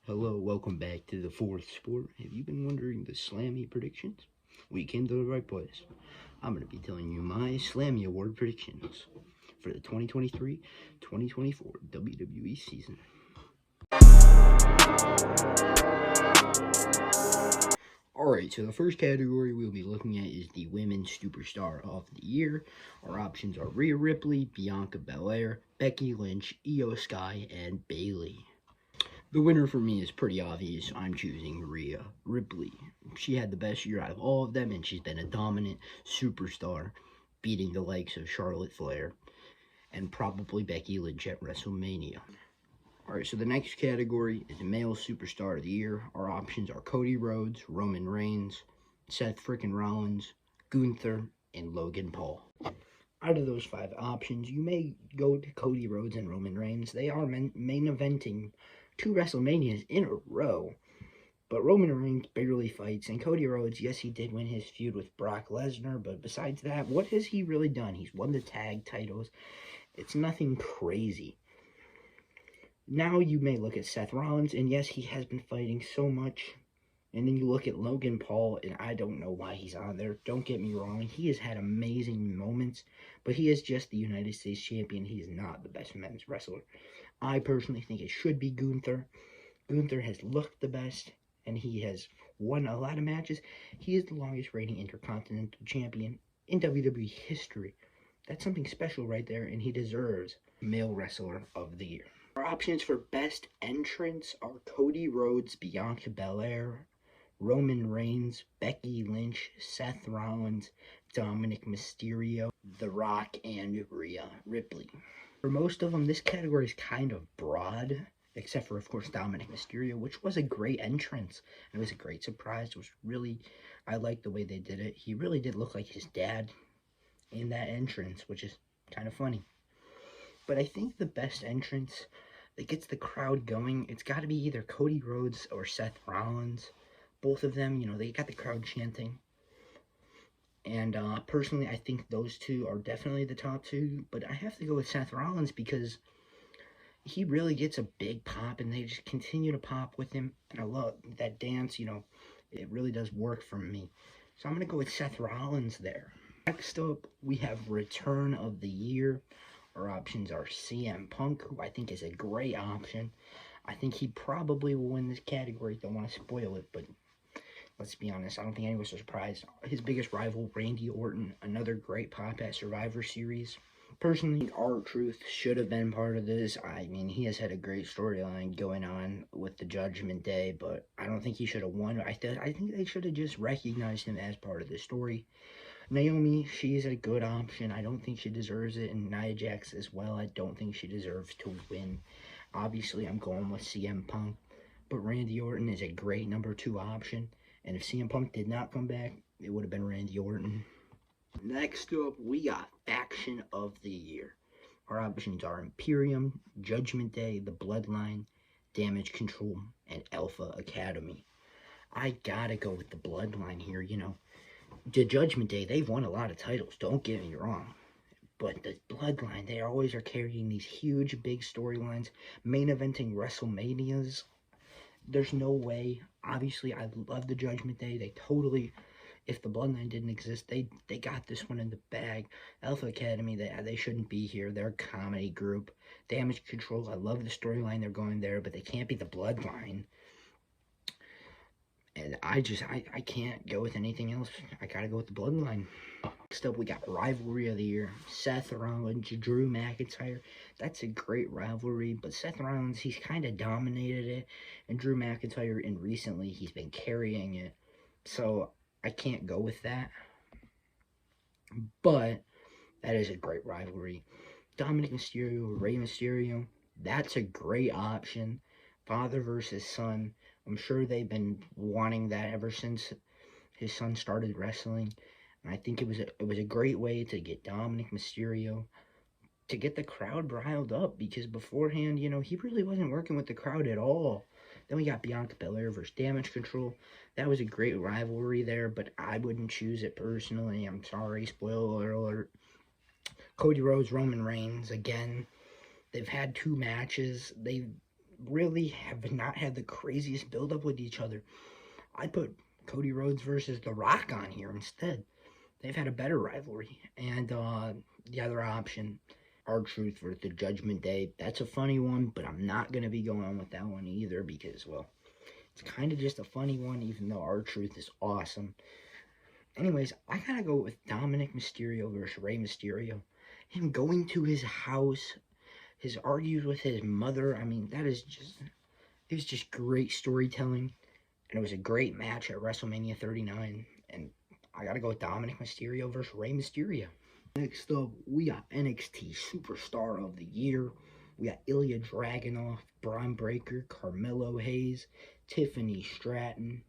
Hello, welcome back to the fourth sport. Have you been wondering the Slammy predictions? We came to the right place. I'm going to be telling you my Slammy Award predictions for the 2023-2024 WWE season. Alright, so the first category we'll be looking at is the Women's Superstar of the Year. Our options are Rhea Ripley, Bianca Belair, Becky Lynch, Io Sky, and Bayley. The winner for me is pretty obvious. I'm choosing Rhea Ripley. She had the best year out of all of them, and she's been a dominant superstar, beating the likes of Charlotte Flair and probably Becky Lynch at WrestleMania. Alright, so the next category is Male Superstar of the Year. Our options are Cody Rhodes, Roman Reigns, Seth frickin' Rollins, Gunther, and Logan Paul. Out of those five options, you may go to Cody Rhodes and Roman Reigns. They are main eventing 2 WrestleManias in a row. But Roman Reigns barely fights, and Cody Rhodes, yes, he did win his feud with Brock Lesnar, but besides that, what has he really done? He's won the tag titles. It's nothing crazy. Now you may look at Seth Rollins, and yes, he has been fighting so much. And then you look at Logan Paul, and I don't know why he's on there. Don't get me wrong, he has had amazing moments, but he is just the United States champion. He is not the best men's wrestler. I personally think it should be Gunther. Gunther has looked the best, and he has won a lot of matches. He is the longest reigning Intercontinental Champion in WWE history. That's something special right there, and he deserves Male Wrestler of the Year. Our options for Best Entrance are Cody Rhodes, Bianca Belair, Roman Reigns, Becky Lynch, Seth Rollins, Dominic Mysterio, The Rock, and Rhea Ripley. For most of them, this category is kind of broad, except for, of course, Dominic Mysterio, which was a great entrance. It was a great surprise. It was really, I liked the way they did it. He really did look like his dad in that entrance, which is kind of funny. But I think the best entrance that gets the crowd going, it's got to be either Cody Rhodes or Seth Rollins. Both of them, they got the crowd chanting. And personally, I think those two are definitely the top two. But I have to go with Seth Rollins because he really gets a big pop, and they just continue to pop with him. And I love that dance, it really does work for me. So I'm going to go with Seth Rollins there. Next up, we have Return of the Year. Our options are CM Punk, who I think is a great option. I think he probably will win this category. Don't want to spoil it, but let's be honest, I don't think anyone's surprised. His biggest rival, Randy Orton, another great pop at Survivor Series. Personally, R-Truth should have been part of this. I mean, he has had a great storyline going on with the Judgment Day, but I don't think he should have won. I think they should have just recognized him as part of the story. Naomi, she's a good option. I don't think she deserves it, and Nia Jax as well. I don't think she deserves to win. Obviously, I'm going with CM Punk, but Randy Orton is a great number 2 option, and if CM Punk did not come back, it would have been Randy Orton. Next up, we got Faction of the Year. Our options are Imperium, Judgment Day, The Bloodline, Damage Control, and Alpha Academy. I gotta go with The Bloodline here, The Judgment Day, they've won a lot of titles, don't get me wrong. But the Bloodline, they always are carrying these huge, big storylines, main eventing WrestleManias. There's no way. Obviously, I love the Judgment Day. They totally, if the Bloodline didn't exist, they got this one in the bag. Alpha Academy, they shouldn't be here. They're a comedy group. Damage Control, I love the storyline they're going there, but they can't be the Bloodline. And I can't go with anything else. I gotta go with the Bloodline. Next up, we got Rivalry of the Year. Seth Rollins, Drew McIntyre. That's a great rivalry, but Seth Rollins, he's kind of dominated it. And Drew McIntyre, and recently, he's been carrying it. So, I can't go with that. But, that is a great rivalry. Dominic Mysterio, Rey Mysterio. That's a great option. Father versus son. I'm sure they've been wanting that ever since his son started wrestling. And I think it was a great way to get Dominic Mysterio, to get the crowd riled up, because beforehand, he really wasn't working with the crowd at all. Then we got Bianca Belair versus Damage Control. That was a great rivalry there, but I wouldn't choose it personally. I'm sorry, spoiler alert. Cody Rhodes, Roman Reigns, again, they've had 2 matches. They really have not had the craziest build-up with each other. I put Cody Rhodes versus The Rock on here instead. They've had a better rivalry. And the other option, R-Truth versus the Judgment Day. That's a funny one, but I'm not going to be going on with that one either because, well, it's kind of just a funny one, even though R-Truth is awesome. Anyways, I gotta go with Dominic Mysterio versus Rey Mysterio. Him going to his house, his argues with his mother. I mean, it was just great storytelling. And it was a great match at WrestleMania 39. And I gotta go with Dominic Mysterio versus Rey Mysterio. Next up, we got NXT Superstar of the Year. We got Ilya Dragunov, Braun Breaker, Carmelo Hayes, Tiffany Stratton,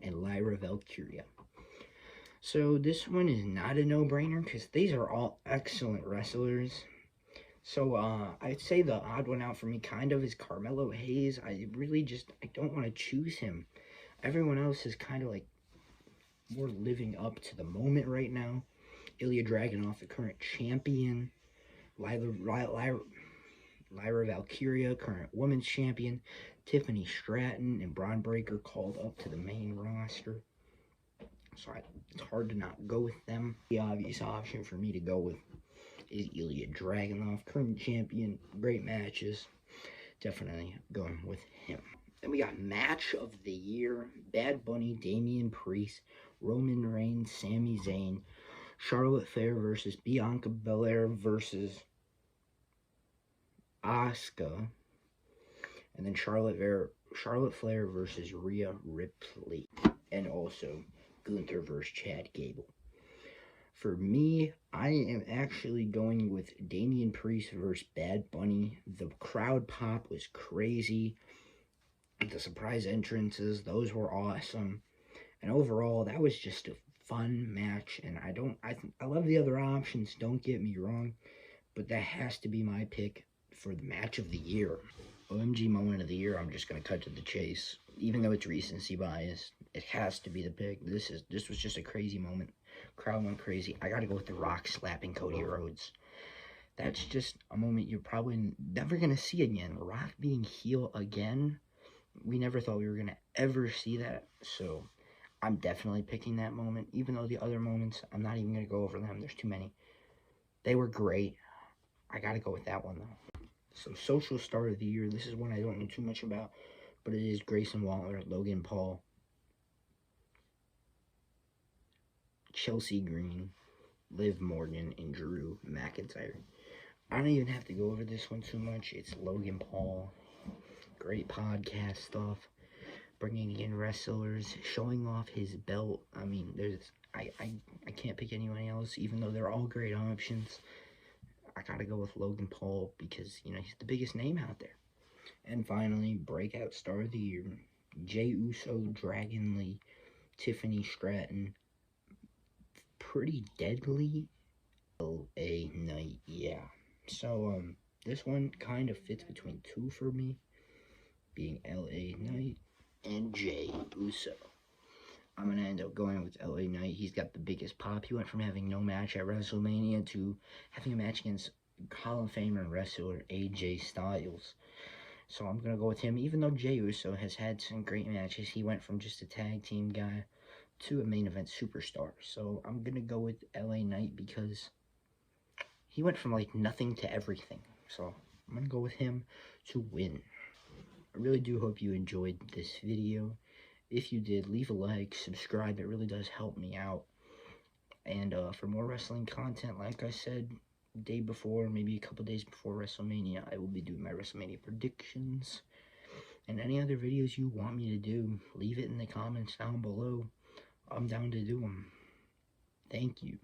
and Lyra Valkyria. So this one is not a no-brainer because these are all excellent wrestlers. So I'd say the odd one out for me kind of is Carmelo Hayes. I don't want to choose him. Everyone else is kind of like more living up to the moment right now. Ilya Dragunov, the current champion. Lyra Valkyria, current women's champion. Tiffany Stratton and Braun Breaker called up to the main roster. So it's hard to not go with them. The obvious option for me to go with is Ilya Dragunov, current champion, great matches. Definitely going with him. Then we got Match of the Year, Bad Bunny, Damian Priest, Roman Reigns, Sami Zayn, Charlotte Flair versus Bianca Belair versus Asuka, and then Charlotte Flair versus Rhea Ripley, and also Gunther versus Chad Gable. For me, I am actually going with Damian Priest versus Bad Bunny. The crowd pop was crazy. The surprise entrances, those were awesome. And overall, that was just a fun match. And I love the other options, don't get me wrong. But that has to be my pick for the Match of the Year. OMG Moment of the Year, I'm just going to cut to the chase. Even though it's recency bias, it has to be the pick. This was just a crazy moment. Crowd went crazy. I got to go with The Rock slapping Cody Rhodes. That's just a moment you're probably never going to see again. The Rock being heel again. We never thought we were going to ever see that. So I'm definitely picking that moment. Even though the other moments, I'm not even going to go over them. There's too many. They were great. I got to go with that one, though. So, Social Star of the Year. This is one I don't know too much about, but it is Grayson Waller, Logan Paul, Chelsea Green, Liv Morgan, and Drew McIntyre. I don't even have to go over this one too much. It's Logan Paul. Great podcast stuff. Bringing in wrestlers, showing off his belt. I mean, I can't pick anyone else, even though they're all great options. I gotta go with Logan Paul because, he's the biggest name out there. And finally, Breakout Star of the Year, Jey Uso, Dragon Lee, Tiffany Stratton, pretty deadly LA Knight, yeah. So, this one kind of fits between two for me, being LA Knight and Jey Uso. I'm going to end up going with LA Knight. He's got the biggest pop. He went from having no match at WrestleMania to having a match against Hall of Famer and wrestler AJ Styles. So I'm going to go with him. Even though Jey Uso has had some great matches, he went from just a tag team guy to a main event superstar. So I'm going to go with LA Knight because he went from like nothing to everything. So I'm going to go with him to win. I really do hope you enjoyed this video. If you did, leave a like, subscribe. It really does help me out. And for more wrestling content, like I said, day before, maybe a couple days before WrestleMania, I will be doing my WrestleMania predictions. And any other videos you want me to do, leave it in the comments down below. I'm down to do them. Thank you.